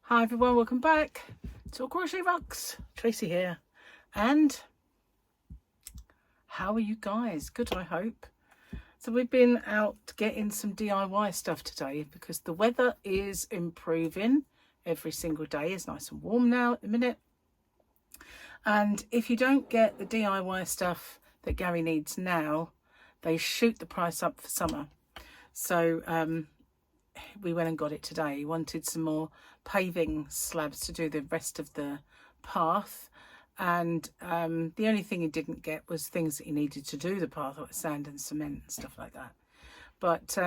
Hi everyone, welcome back to Crochet Rocks. Tracy here. And how are you guys? Good, I hope. So we've been out getting some DIY stuff today because the weather is improving every single day. It's nice and warm now at the minute. And if you don't get the DIY stuff that Gary needs now, they shoot the price up for summer. So we went and got it today. He wanted some more paving slabs to do the rest of the path, and the only thing he didn't get was things that he needed to do the path, like sand and cement and stuff like that. But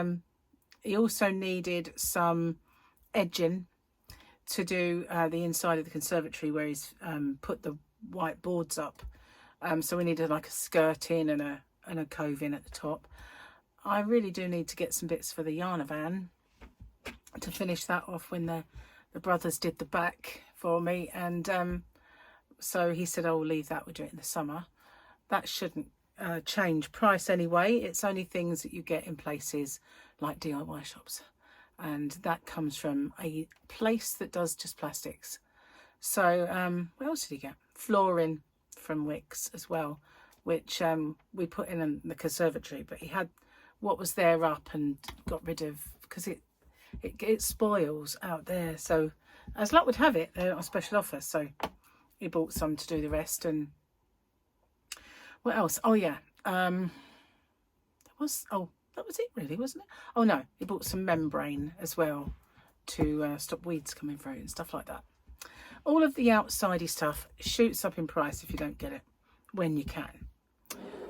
he also needed some edging to do the inside of the conservatory where he's put the white boards up. So we needed like a skirting and a cove in at the top. I really do need to get some bits for the yarn van to finish that off when the brothers did the back for me, and so he said, oh, we'll leave that, we'll do it in the summer. That shouldn't change price anyway. It's only things that you get in places like DIY shops, and that comes from a place that does just plastics. So what else did he get? Flooring from Wicks as well, which we put in the conservatory, but he had what was there up and got rid of because it spoils out there. So as luck would have it, they're on special offer, so he bought some to do the rest. And what else? Oh yeah, that was it really, wasn't it? Oh no, he bought some membrane as well to stop weeds coming through and stuff like that. All of the outsidey stuff shoots up in price if you don't get it when you can.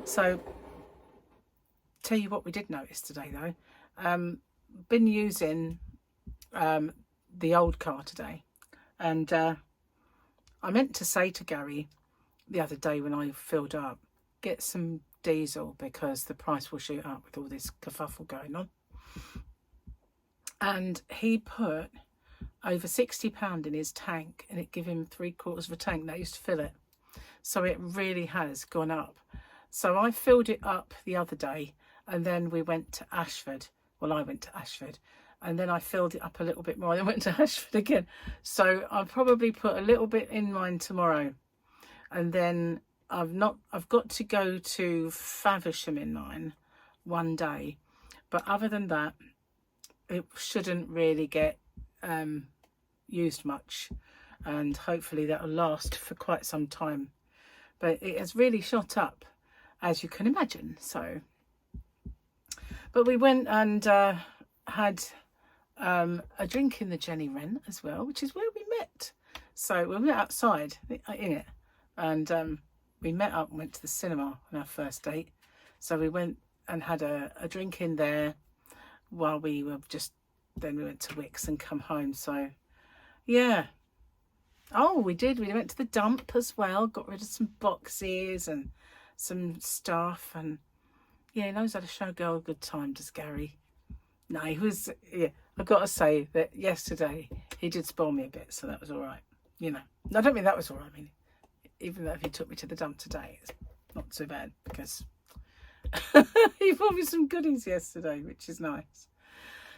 So tell you what we did notice today though. Been using the old car today, and I meant to say to Gary the other day when I filled up, get some diesel because the price will shoot up with all this kerfuffle going on. And he put over £60 in his tank, and it gave him 3/4 of a tank that used to fill it. So it really has gone up. So I filled it up the other day, and then we went to Ashford. Well, I went to Ashford, and then I filled it up a little bit more and then went to Ashford again. So I'll probably put a little bit in mine tomorrow, and then I've got to go to Faversham in mine one day. But other than that, it shouldn't really get used much, and hopefully that'll last for quite some time. But it has really shot up, as you can imagine. So but we went and had a drink in the Jenny Wren as well, which is where we met. So we met outside in it, and we met up and went to the cinema on our first date. So we went and had a drink in there while we were then we went to Wicks and come home. So yeah. Oh, we went to the dump as well, got rid of some boxes and some stuff, and yeah, he knows how to show a girl a good time, does Gary. No, he was, yeah, I've got to say that yesterday he did spoil me a bit, so that was all right. You know, I don't mean that was all right. I mean, even though if he took me to the dump today, it's not so bad because he bought me some goodies yesterday, which is nice.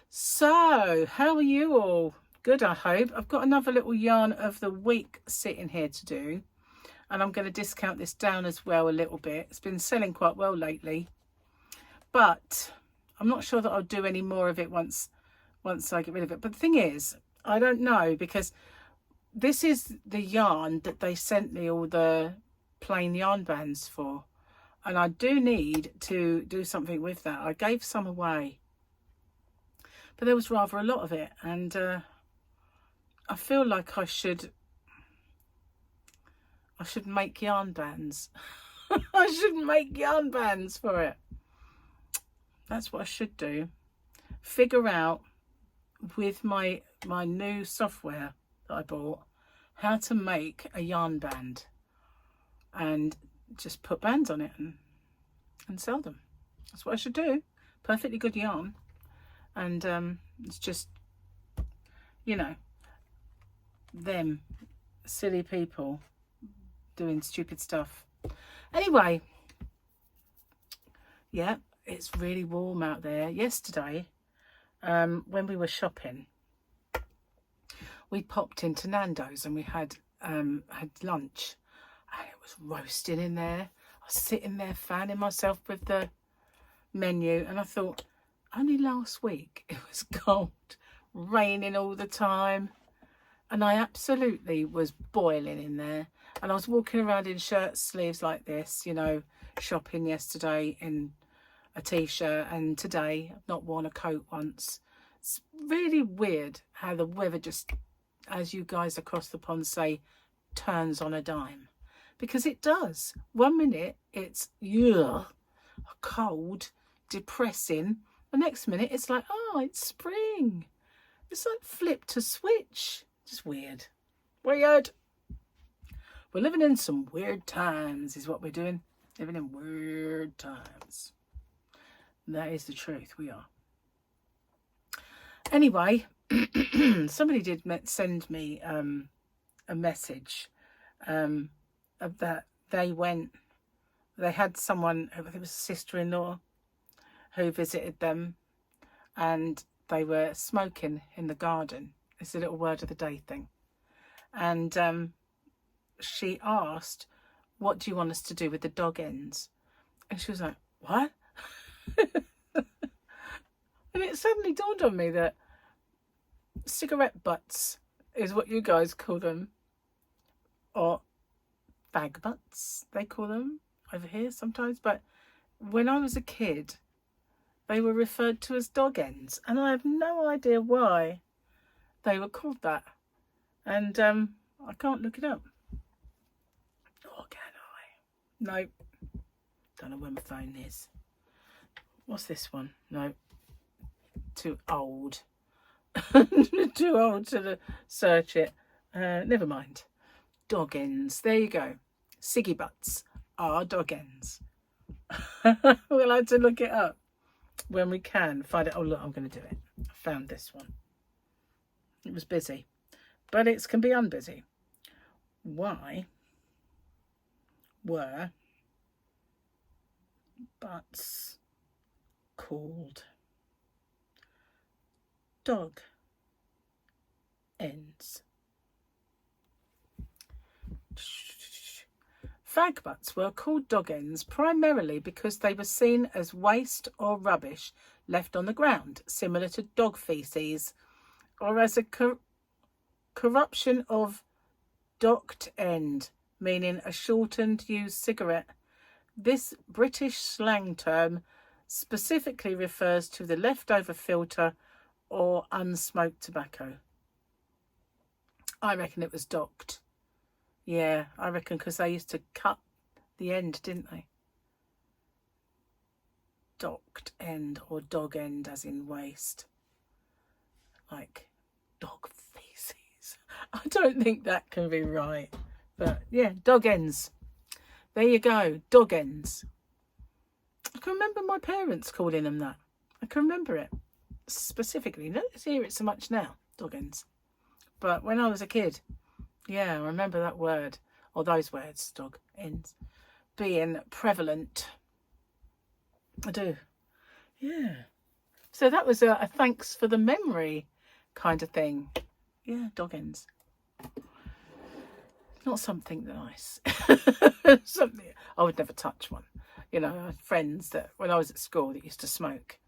So, how are you all? Good, I hope. I've got another little yarn of the week sitting here to do, and I'm going to discount this down as well a little bit. It's been selling quite well lately, but I'm not sure that I'll do any more of it once I get rid of it. But the thing is, I don't know, because this is the yarn that they sent me all the plain yarn bands for, and I do need to do something with that. I gave some away, but there was rather a lot of it, and I feel like I should make yarn bands. I should make yarn bands for it. That's what I should do. Figure out with my new software that I bought how to make a yarn band, and just put bands on it and sell them. That's what I should do. Perfectly good yarn, and it's just, you know, them silly people doing stupid stuff. Anyway, yeah, it's really warm out there. Yesterday, when we were shopping, we popped into Nando's and we had lunch, and it was roasting in there. I was sitting there fanning myself with the menu, and I thought, only last week it was cold, raining all the time, and I absolutely was boiling in there. And I was walking around in shirt sleeves like this, you know, shopping yesterday in a t-shirt, and today I've not worn a coat once. It's really weird how the weather just, as you guys across the pond say, turns on a dime, because it does. 1 minute it's cold, depressing. The next minute it's like, oh, it's spring. It's like flipped a switch. Just weird. Weird. We're living in some weird times is what we're doing. Living in weird times. And that is the truth. We are. Anyway, somebody did send me a message of that they had someone, I think it was a sister-in-law, who visited them, and they were smoking in the garden. It's a little word of the day thing. And she asked, what do you want us to do with the dog ends? And she was like, what? And it suddenly dawned on me that cigarette butts is what you guys call them, or fag butts they call them over here sometimes, but when I was a kid they were referred to as dog ends, and I have no idea why they were called that, and I can't look it up. Or can I? No, don't know where my phone is. What's this one? No, too old. Too old to search it. Never mind. Dog ends. There you go. Ciggy butts are dog ends. We'll have to look it up when we can. Find it. Oh, look, I'm going to do it. I found this one. It was busy, but it can be unbusy. Why were butts called dog ends? Fag butts were called dog ends primarily because they were seen as waste or rubbish left on the ground, similar to dog feces, or as a corruption of docked end, meaning a shortened used cigarette. This British slang term specifically refers to the leftover filter or unsmoked tobacco. I reckon it was docked. Yeah, I reckon because they used to cut the end, didn't they? Docked end, or dog end as in waste. Like dog feces. I don't think that can be right. But yeah, dog ends. There you go, dog ends. I can remember my parents calling them that. I can remember it specifically. You don't hear it so much now, dog ends. But when I was a kid, yeah, I remember that word, or those words, dog ends, being prevalent. I do. Yeah. So that was a thanks for the memory kind of thing. Yeah, dog ends. Not something nice. Something I would never touch one. You know, I had friends that when I was at school that used to smoke,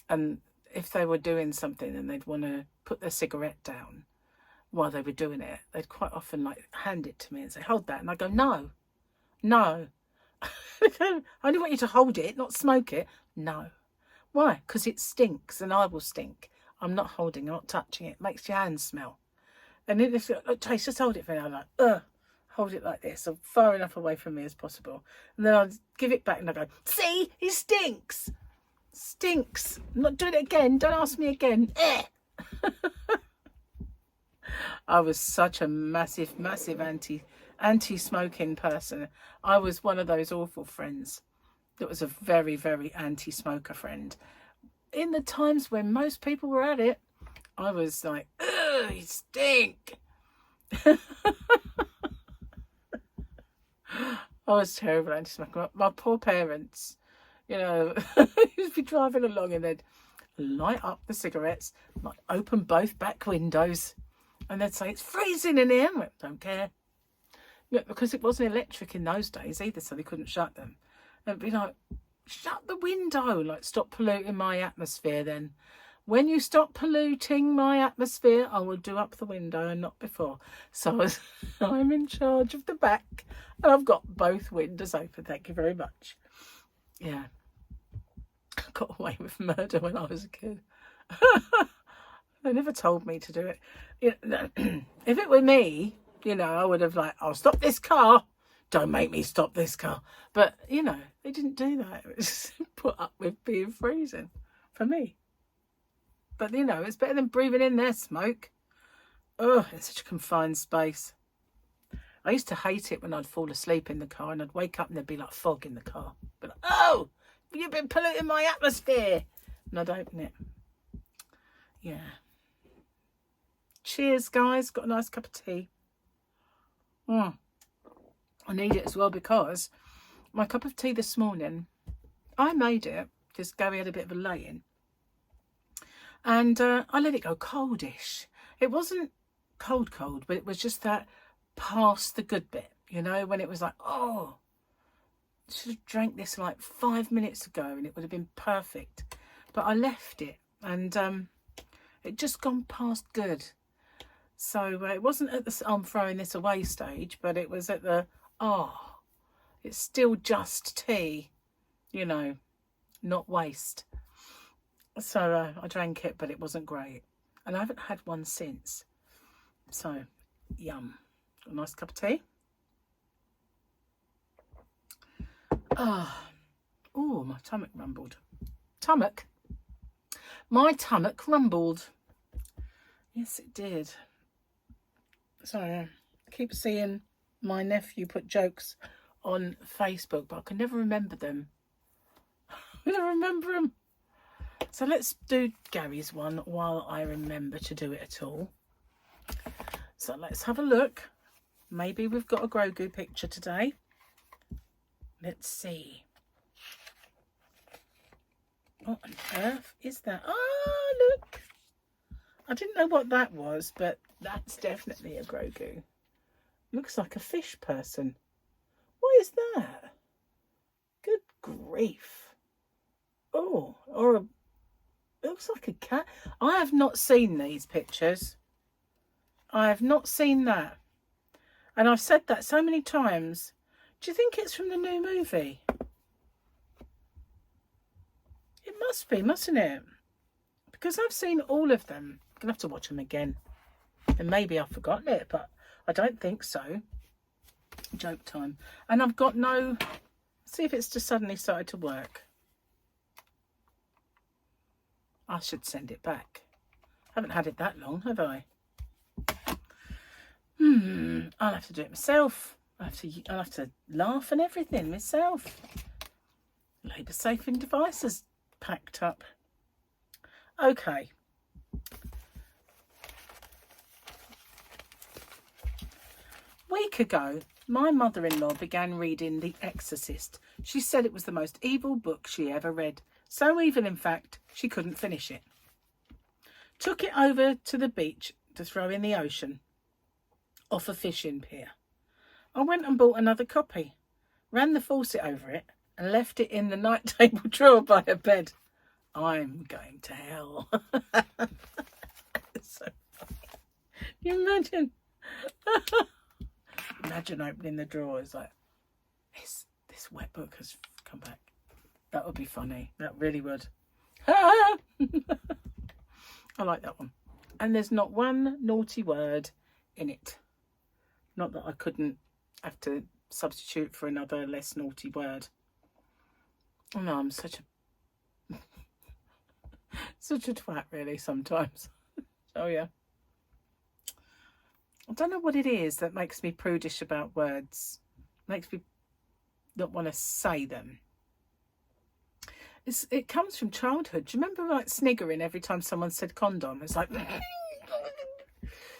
and if they were doing something and they'd want to put their cigarette down while they were doing it, they'd quite often like hand it to me and say, hold that, and I go, no I only want you to hold it, not smoke it. No. Why? Because it stinks and I will stink. I'm not holding, I'm not touching it. It makes your hands smell. And then it's like, look, Trace, just hold it for now. I'm like, hold it like this, so far enough away from me as possible. And then I'll give it back and I go, see, he stinks. Stinks. I'm not doing it again. Don't ask me again. I was such a massive anti-smoking person. I was one of those awful friends that was a very, very anti-smoker friend. In the times when most people were at it, I was like, ugh, you stink. I was terrible anti-smoker. My poor parents, you know, you'd be driving along and they'd light up the cigarettes, like open both back windows, And they'd say, it's freezing in here. I went, don't care. Yeah, because it wasn't electric in those days either, so they couldn't shut them. And it'd be like, shut the window, like stop polluting my atmosphere then. When you stop polluting my atmosphere, I will do up the window and not before. So I'm in charge of the back and I've got both windows open. Thank you very much. Yeah. I got away with murder when I was a kid. They never told me to do it. You know, if it were me, you know, I would have like, I'll stop this car. Don't make me stop this car. But, you know, they didn't do that. It was put up with being freezing for me. But, you know, it's better than breathing in their smoke. Oh, it's such a confined space. I used to hate it when I'd fall asleep in the car and I'd wake up and there'd be like fog in the car. But like, oh, you've been polluting my atmosphere. And I'd open it. Yeah. Cheers, guys. Got a nice cup of tea. I need it as well because my cup of tea this morning, I made it because Gary had a bit of a lay-in. And I let it go coldish. It wasn't cold, but it was just that past the good bit, you know, when it was like, oh, I should have drank this like 5 minutes ago and it would have been perfect. But I left it and it just gone past good. So it wasn't at the I'm throwing this away stage, but it was at the, oh, it's still just tea, you know, not waste. So I drank it, but it wasn't great. And I haven't had one since. So, yum. A nice cup of tea. Oh, my stomach rumbled. My stomach rumbled. Yes, it did. So I keep seeing my nephew put jokes on Facebook, but I can never remember them. I never remember them. So let's do Gary's one while I remember to do it at all. So let's have a look. Maybe we've got a Grogu picture today. Let's see. What on earth is that? Oh, look. I didn't know what that was, but that's definitely a Grogu. Looks like a fish person. What is that? Good grief. Oh, or a... It looks like a cat. I have not seen these pictures. I have not seen that. And I've said that so many times. Do you think it's from the new movie? It must be, mustn't it? Because I've seen all of them. I'm going to have to watch them again. And maybe I've forgotten it, but I don't think so. Joke time. And I've got no... See if it's just suddenly started to work. I should send it back. I haven't had it that long, have I? I'll have to do it myself. I'll have to laugh and everything myself. Labour saving devices packed up. Okay. Week ago, my mother-in-law began reading The Exorcist. She said it was the most evil book she ever read. So evil, in fact, she couldn't finish it. Took it over to the beach to throw in the ocean off a fishing pier. I went and bought another copy, ran the faucet over it and left it in the night table drawer by her bed. I'm going to hell. So funny. Can you imagine? Imagine opening the drawer. It's like, this wet book has come back. That would be funny. That really would. I like that one. And there's not one naughty word in it. Not that I couldn't have to substitute for another less naughty word. Oh no, I'm such a twat really sometimes. Oh yeah. I don't know what it is that makes me prudish about words. Makes me not want to say them. It comes from childhood. Do you remember like sniggering every time someone said condom? It's like,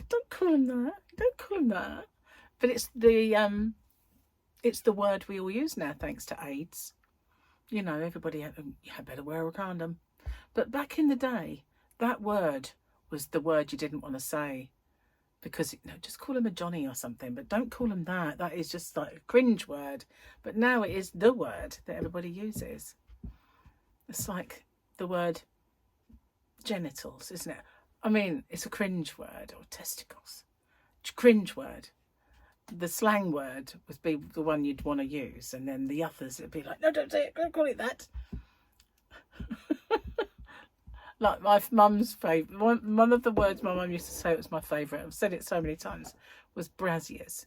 don't call him that. Don't call him that. But it's the word we all use now, thanks to AIDS. You know, everybody had better wear a condom. But back in the day, that word was the word you didn't want to say. because, you know, just call him a Johnny or something, but don't call him that. That is just like a cringe word. But now it is the word that everybody uses. It's like the word genitals, isn't it? I mean, it's a cringe word, or testicles. Cringe word. The slang word would be the one you'd want to use, and then the others it'd be like, no, don't say it, don't call it that. Like my mum's favourite, one of the words my mum used to say, it was my favourite, I've said it so many times, was brassiers.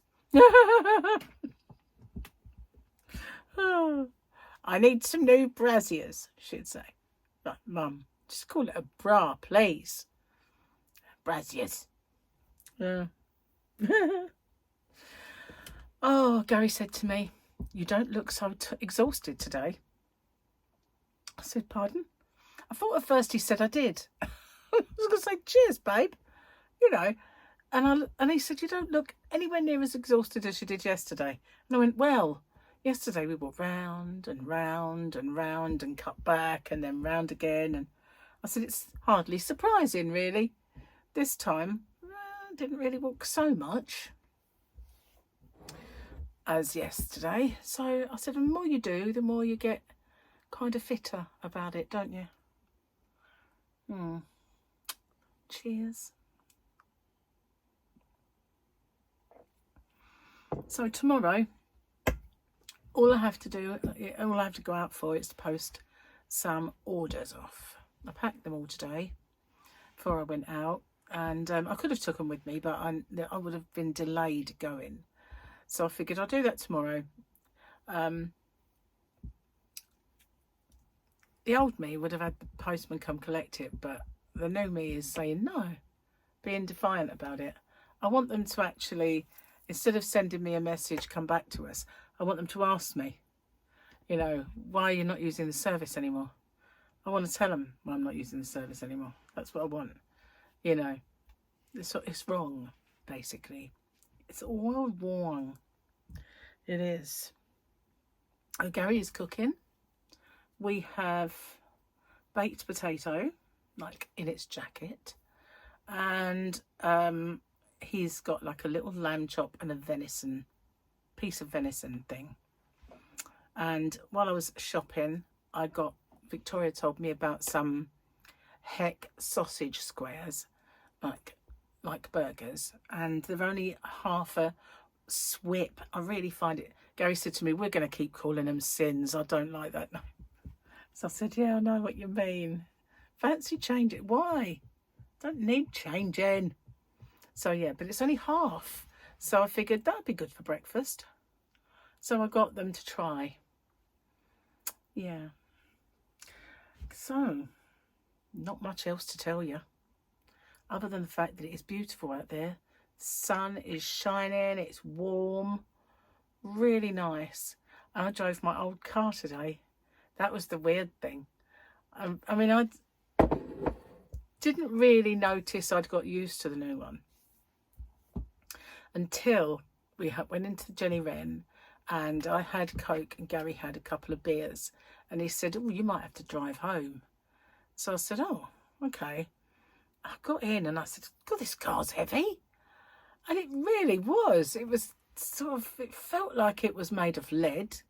Oh, I need some new brassiers, she'd say. Like, Mum, just call it a bra, please. Brassiers. Yeah. Oh, Gary said to me, you don't look so exhausted today. I said, pardon? I thought at first he said I did. I was going to say, cheers, babe. You know. And he said, you don't look anywhere near as exhausted as you did yesterday. And I went, well, yesterday we walked round and round and round and cut back and then round again. And I said, it's hardly surprising, really. This time, I didn't really walk so much as yesterday. So I said, the more you do, the more you get kind of fitter about it, don't you? Cheers. So tomorrow, all I have to go out for is to post some orders off. I packed them all today before I went out, and I could have took them with me, but I would have been delayed going. So I figured I'll do that tomorrow. The old me would have had the postman come collect it, but the new me is saying no, being defiant about it. I want them to actually, instead of sending me a message, come back to us. I want them to ask me, you know, why you're not using the service anymore. I want to tell them why I'm not using the service anymore. That's what I want. You know, it's wrong, basically. It's all wrong. It is. Oh, Gary is cooking. We have baked potato, like in its jacket, and he's got like a little lamb chop and a piece of venison thing. And while I was shopping, Victoria told me about some heck sausage squares, like burgers, and they're only half a swip. I really find it. Gary said to me, we're going to keep calling them sins. I don't like that. No. So I said, yeah, I know what you mean. Fancy change it. Why? Don't need changing. So yeah, but it's only half. So I figured that'd be good for breakfast. So I got them to try. Yeah. So, not much else to tell you. Other than the fact that it is beautiful out there. The sun is shining. It's warm. Really nice. And I drove my old car today. That was the weird thing. I mean, I didn't really notice I'd got used to the new one until we went into Jenny Wren, and I had Coke and Gary had a couple of beers, and he said, oh, you might have to drive home. So I said, oh, okay. I got in and I said, God, this car's heavy. And it really was. It was it felt like it was made of lead,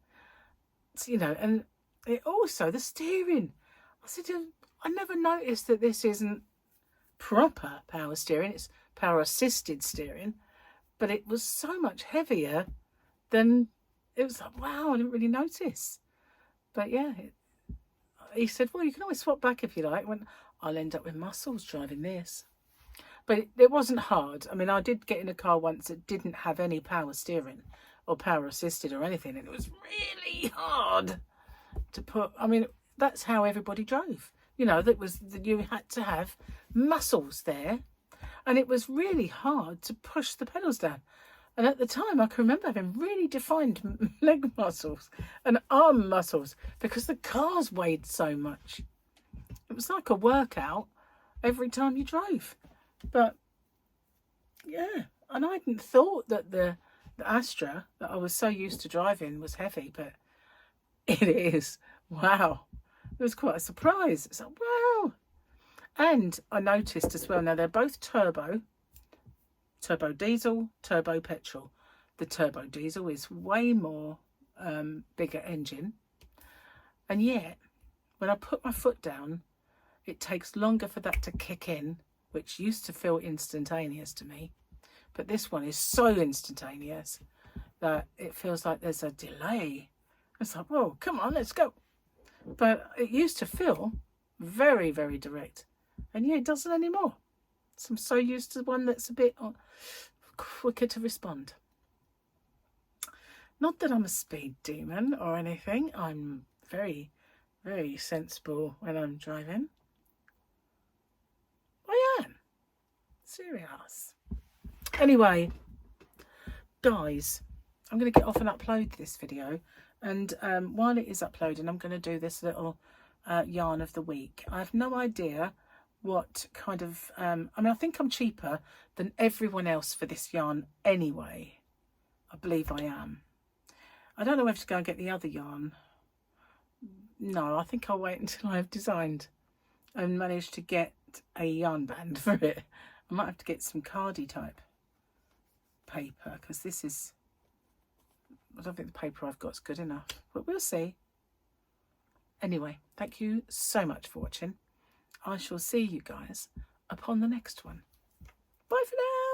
you know, and it also, the steering. I said, I never noticed that this isn't proper power steering. It's power assisted steering, but it was so much heavier than, it was like, wow, I didn't really notice. But yeah, he said, well, you can always swap back if you like. I went, I'll end up with muscles driving this. But it wasn't hard. I mean, I did get in a car once that didn't have any power steering or power assisted or anything, and it was really hard to put. I mean, that's how everybody drove. You know, you had to have muscles there, and it was really hard to push the pedals down. And at the time, I can remember having really defined leg muscles and arm muscles because the cars weighed so much. It was like a workout every time you drove. But yeah, and I hadn't thought that the Astra that I was so used to driving was heavy, but it is. Wow. It was quite a surprise. It's like, wow. And I noticed as well, now they're both turbo turbo diesel, turbo petrol. The turbo diesel is way more bigger engine, and yet when I put my foot down, it takes longer for that to kick in, which used to feel instantaneous to me, but this one is so instantaneous that it feels like there's a delay. It's like, whoa, come on, let's go. But it used to feel very, very direct, and yeah, it doesn't anymore. So I'm so used to one that's a bit quicker to respond. Not that I'm a speed demon or anything. I'm very, very sensible when I'm driving. I am. Serious. Anyway, guys, I'm going to get off and upload this video. And while it is uploading, I'm going to do this little yarn of the week. I have no idea what kind of... I mean, I think I'm cheaper than everyone else for this yarn anyway. I believe I am. I don't know whether to go and get the other yarn. No, I think I'll wait until I've designed and managed to get a yarn band for it. I might have to get some cardi type paper, because this is... I don't think the paper I've got is good enough, but we'll see. Anyway, thank you so much for watching. I shall see you guys upon the next one. Bye for now.